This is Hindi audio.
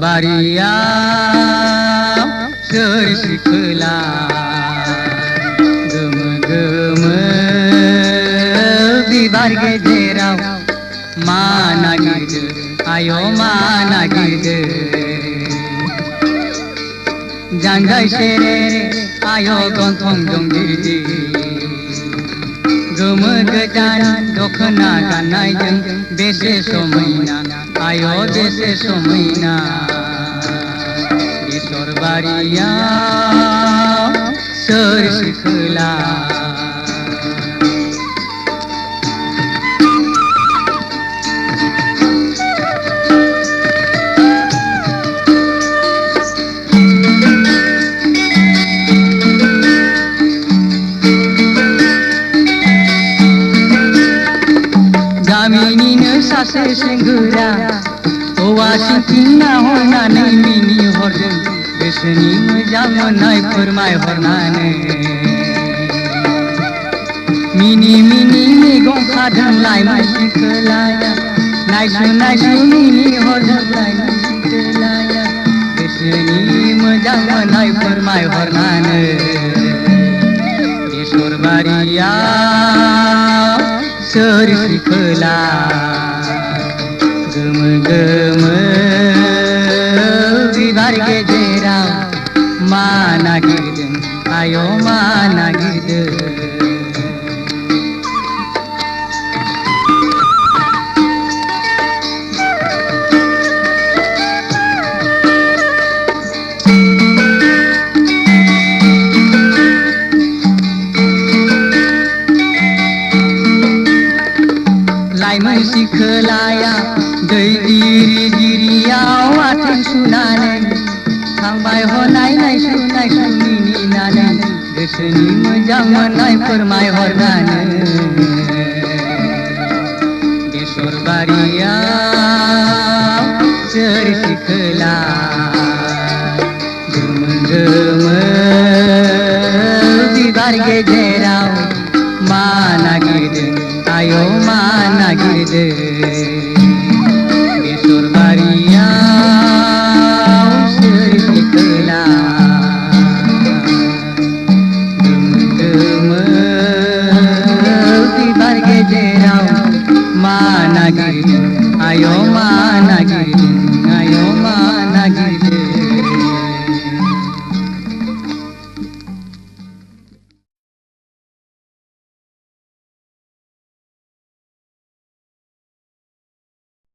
बारिया सोर सिखोला गोम गोम बिबार गेजेराव मा नागिरदो आयो मा नागिरदो जानजाय सेरे आयो गन्थं दंदिरदि गोमो गोदान दखना गाननायजों बेसे समायना आयो बेसे समायना बेसर बारियाव सोर सिखोला गामिनिनो सासे सेंग्रा हौवा सिंथिंना हरनानै मिनि हरदों गोसोनि मोजां मोननाय फोरमायहरनानै मिनि मिनि मैगं खादों लाइमोन सिखोलाया नायसु नायसु मिनि हरदों लाइमोन सिखोलाया गोसोनि मोजां मोननाय फोरमायहरनानै बेसर बारियाव सोर सिखोला गोम गोम बिबार गेजेराव मा नागिरदों आयो मा नागिरदों लाइमोन सिखोलाया दै दिरि दिरियाव आथिं सुनानै थांबाय हनाय नायसु नायसु मिनिनानै गोसोनि मोजां मोननाय फोरमायहरनानै बेसर बारियाव सोर सिखोला गोम गोम बिबार गेजेराव मा नागिरदों आयो मा नागिरदो बेसर बारियाव सोर सिखोला गोम गोम बिबार गेजेराव मा नागिरदो आयो मा